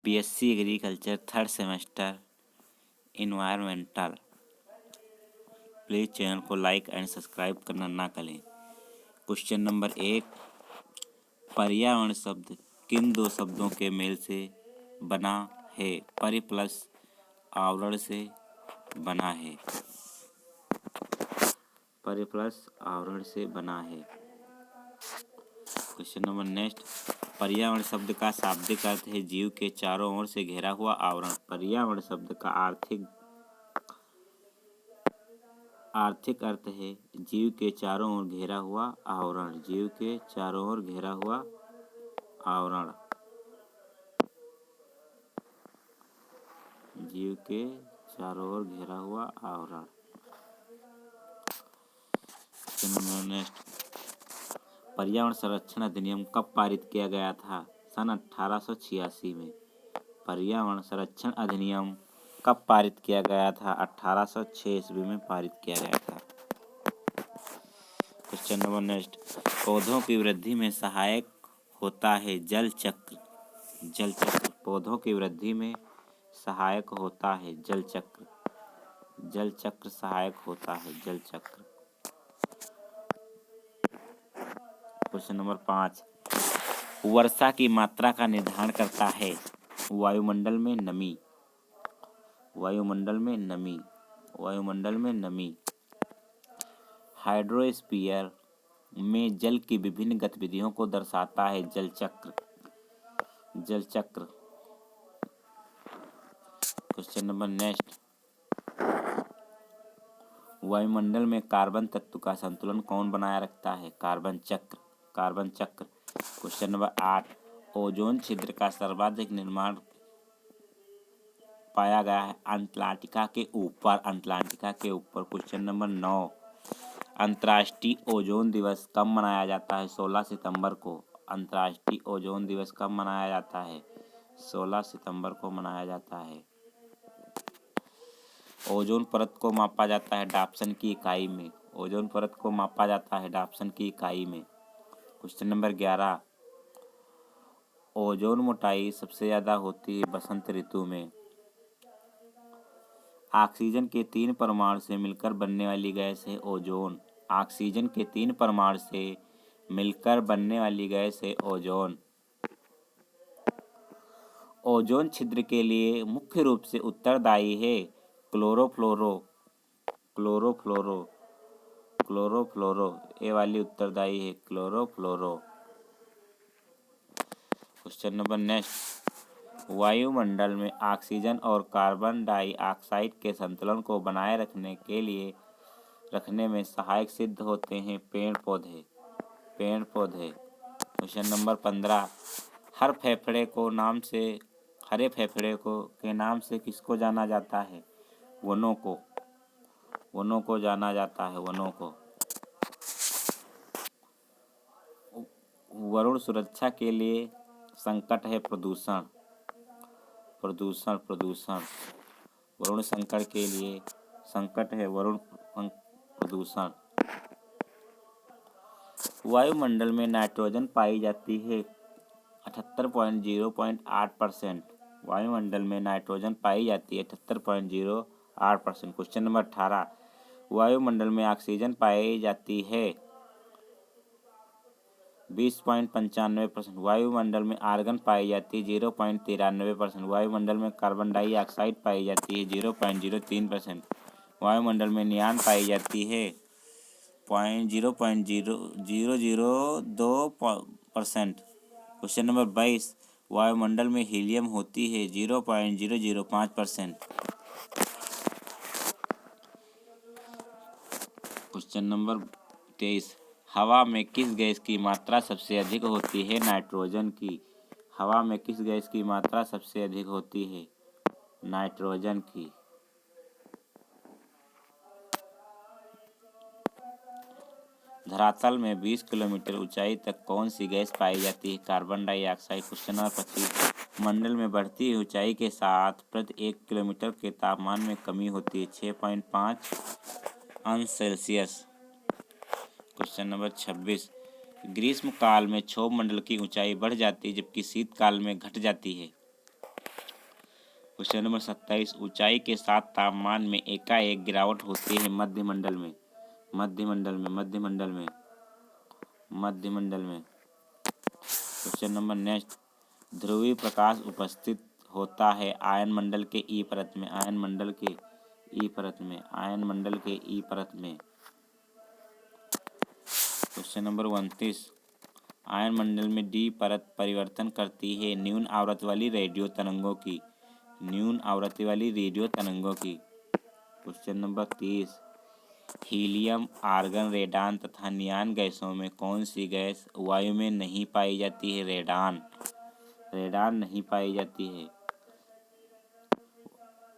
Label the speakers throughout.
Speaker 1: BSc agriculture third semester environmental. Please channel को like and subscribe करना ना करें। क्वेश्चन नंबर 1, पर्यावरण शब्द किन दो शब्दों के मेल से बना है? परि प्लस आवरण से बना है। परि प्लस आवरण से बना है। क्वेश्चन नंबर नेक्स्ट, पर्यावरण शब्द का शाब्दिक अर्थ है जीव के चारों ओर से घेरा हुआ आवरण। पर्यावरण शब्द का आर्थिक अर्थ है जीव के चारों ओर घेरा हुआ आवरण। जीव के चारों ओर घेरा हुआ आवरण। जीव के चारों ओर घेरा हुआ आवरण। नेक्स्ट, पर्यावरण संरक्षण अधिनियम कब पारित किया गया था? सन 1886 में। पर्यावरण संरक्षण अधिनियम कब पारित किया गया था? 1806 ईस्वी में पारित किया गया था। क्वेश्चन नंबर नेक्स्ट, पौधों की वृद्धि में सहायक होता है जल चक्र। जल चक्र पौधों की वृद्धि में सहायक होता है जल चक्र। जल चक्र सहायक होता है जल चक्र। क्वेश्चन नंबर 5, वर्षा की मात्रा का निर्धारण करता है? वायुमंडल में नमी। वायुमंडल में नमी। वायुमंडल में नमी। हाइड्रोस्फीयर में जल की विभिन्न गतिविधियों को दर्शाता है जल चक्र। जल चक्र। क्वेश्चन नंबर नेक्स्ट, वायुमंडल में कार्बन तत्व का संतुलन कौन बनाए रखता है? कार्बन चक्र। कार्बन चक्र। क्वेश्चन नंबर 8, ओजोन छिद्र का सर्वाधिक निर्माण पाया गया है अंटार्कटिका के ऊपर। अंटार्कटिका के ऊपर। क्वेश्चन नंबर 9, अंतर्राष्ट्रीय ओजोन दिवस कब मनाया जाता है? 16 सितंबर को। अंतर्राष्ट्रीय ओजोन दिवस कब मनाया जाता है? 16 सितंबर को मनाया जाता है। ओजोन परत को मापा जाता है डाप्सन की इकाई में। ओजोन परत को मापा जाता है डाप्सन की इकाई में। क्वेश्चन नंबर 11, ओजोन मोटाई सबसे ज्यादा होती है बसंत ऋतु में। ऑक्सीजन के 3 परमाणु से मिलकर बनने वाली गैस है ओजोन। ऑक्सीजन के 3 परमाणु से मिलकर बनने वाली गैस है ओजोन। ओजोन छिद्र के लिए मुख्य रूप से उत्तरदायी है क्लोरोफ्लोरो। क्लोरोफ्लोरो। क्लोरोफ्लोरो ये वाली उत्तरदायी है क्लोरोफ्लोरो। क्वेश्चन नंबर नेक्स्ट, वायुमंडल में ऑक्सीजन और कार्बन डाइऑक्साइड के संतुलन को बनाए रखने में सहायक सिद्ध होते हैं पेड़ पौधे। पेड़ पौधे। क्वेश्चन नंबर 15, हरे फेफड़े के नाम से किसको जाना जाता है? वनों को। वनों को जाना जाता है। वनों को। वरुण सुरक्षा के लिए संकट है प्रदूषण। प्रदूषण। प्रदूषण। वरुण संकट के लिए संकट है वरुण प्रदूषण। वायुमंडल में नाइट्रोजन पाई जाती है 78.08%। वायुमंडल में नाइट्रोजन पाई जाती है 78.08%। क्वेश्चन नंबर 18, वायुमंडल में ऑक्सीजन पाई जाती है 20.95%। वायुमंडल में आर्गन पाई जाती है 0.93%। वायुमंडल में कार्बन डाइऑक्साइड पाई जाती है 0.03%। वायुमंडल में नियान पाई जाती है 0.0002%। क्वेश्चन नंबर 22, वायुमंडल में हीलियम होती है 0.005%। क्वेश्चन नंबर 23, हवा में किस गैस की मात्रा सबसे अधिक होती है? नाइट्रोजन की। हवा में किस गैस की मात्रा सबसे अधिक होती है? नाइट्रोजन की। धरातल में 20 किलोमीटर ऊंचाई तक कौन सी गैस पाई जाती है? Carbon dioxide. क्वेश्चन नंबर 25, मंडल में बढ़ती हुई ऊंचाई के साथ प्रति 1 किलोमीटर के तापमान में कमी होती है 6.5 अंश सेल्सियस। क्वेश्चन नंबर 26, ग्रीष्म काल में क्षोभ मंडल की ऊंचाई बढ़ जाती है जबकि शीतकाल में घट जाती है। क्वेश्चन नंबर 27, ऊंचाई के साथ तापमान में एकाएक गिरावट होती है मध्यमंडल में। क्वेश्चन नंबर नेक्स्ट, ध्रुवीय प्रकाश उपस्थित होता है आयन मंडल के ई परत में। क्वेश्चन नंबर 29, आयन मंडल में डी परत परिवर्तन करती है न्यून आवृत्ति वाली रेडियो तरंगों की। Question number 30, helium, argon, radon neon नियान गैसों में कौन सी गैस वायु में नहीं पाई जाती है? रेडान नहीं पाई जाती है।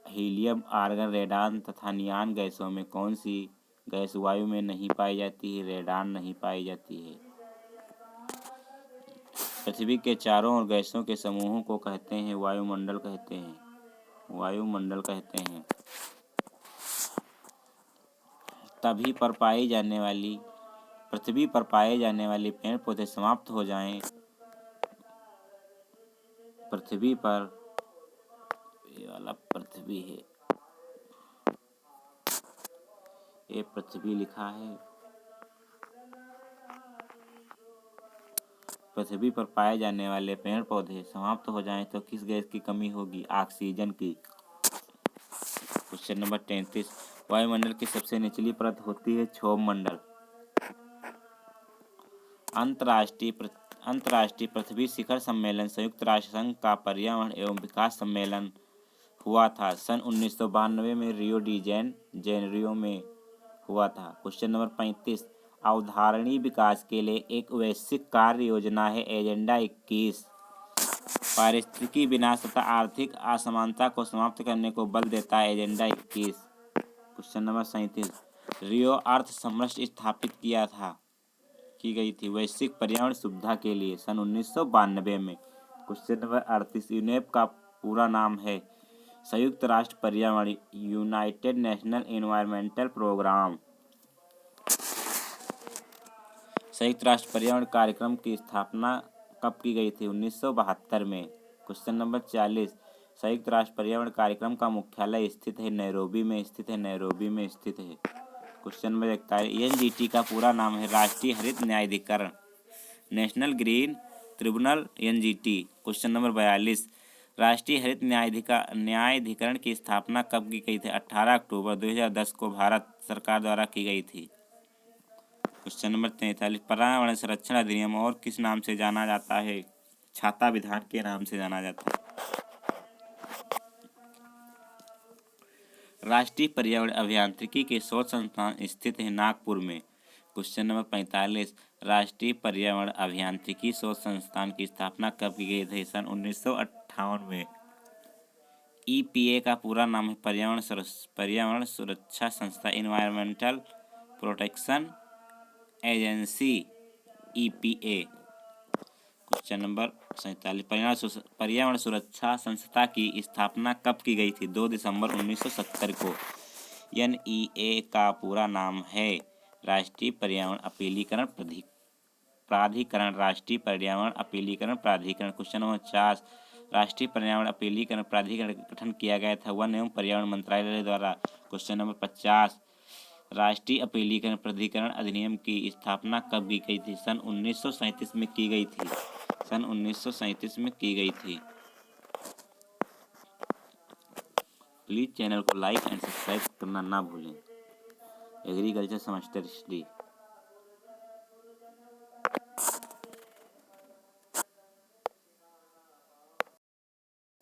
Speaker 1: हीलियम, आर्गन, रेडान तथा नियान गैसों में कौन सी गैस वायु में नहीं पाई जाती है? रेडान नहीं पाई जाती है। पृथ्वी के चारों ओर गैसों के समूहों को कहते हैं वायुमंडल कहते हैं। पृथ्वी पर पाए जाने वाले पेड़ पौधे समाप्त हो जाएं। पृथ्वी पर, ये वाला पृथ्वी है, ये पृथ्वी लिखा है। पृथ्वी पर पाए जाने वाले पेड़ पौधे समाप्त हो जाएं तो किस गैस की कमी होगी? ऑक्सीजन की। क्वेश्चन नंबर 33, वायुमंडल की सबसे निचली परत होती है क्षोभ मंडल। अंतर्राष्ट्रीय पृथ्वी शिखर सम्मेलन संयुक्त राष्ट्र संघ का पर्यावरण एवं विकास सम्मेलन हुआ था सन 1992 में रियो डी जेनेरियो में हुआ था। क्वेश्चन नंबर 35, अवधारणीय विकास के लिए एक वैश्विक कार्य योजना है एजेंडा 21। पारिस्थितिकी विनाश तथा आर्थिक असमानता को समाप्त करने को बल देता है एजेंडा 21। क्वेश्चन नंबर 37, रियो अर्थ समरस स्थापित की गई थी वैश्विक पर्यावरण सुविधा के लिए सन 1992 में। क्वेश्चन नंबर 38, यूनेप का पूरा नाम है संयुक्त राष्ट्र पर्यावरण, यूनाइटेड नेशनल एनवायरमेंटल प्रोग्राम। संयुक्त राष्ट्र पर्यावरण कार्यक्रम की स्थापना कब की गई थी? 1972 में। क्वेश्चन नंबर 40, संयुक्त राष्ट्र पर्यावरण कार्यक्रम का मुख्यालय स्थित है नैरोबी में स्थित है। क्वेश्चन नंबर 41, एनजीटी का पूरा नाम है राष्ट्रीय हरित न्यायाधिकरण, national green tribunal NGT. Question number 42, राष्ट्रीय हरित न्यायाधिकरण की स्थापना कब की गई थी? 18 अक्टूबर 2010 को भारत सरकार द्वारा की गई थी। क्वेश्चन नंबर 43, पर्यावरण संरक्षण अधिनियम और किस नाम से जाना जाता है? छाता विधान के नाम से जाना जाता है। राष्ट्रीय पर्यावरण अभियांत्रिकी के शोध संस्थान स्थित है नागपुर में। क्वेश्चन नंबर 45, राष्ट्रीय पर्यावरण अभियांत्रिकी शोध संस्थान की स्थापना कब की गई थी? सन 1958 में। ईपीए का पूरा नाम है पर्यावरण सुरक्षा संस्था, environmental protection agency, EPA. Question number 47, पर्यावरण सुरक्षा संस्था की स्थापना कब की गई थी? 2 दिसंबर 1970 को। एनईए का पूरा नाम है राष्ट्रीय पर्यावरण अपीलीकरण प्राधिकरण, राष्ट्रीय पर्यावरण अपीलीकरण प्राधिकरण। क्वेश्चन नंबर 50, राष्ट्रीय पर्यावरण अपीलीकरण प्राधिकरण का गठन किया गया था वन एवं पर्यावरण मंत्रालय द्वारा। क्वेश्चन नंबर 50, राष्ट्रीय अपीलीकरण प्राधिकरण अधिनियम की स्थापना कब की गई थी? सन 1937 में की गई थी। प्लीज़ चैनल को लाइक एंड सब्सक्राइब करना ना भूलें। Agriculture semester history.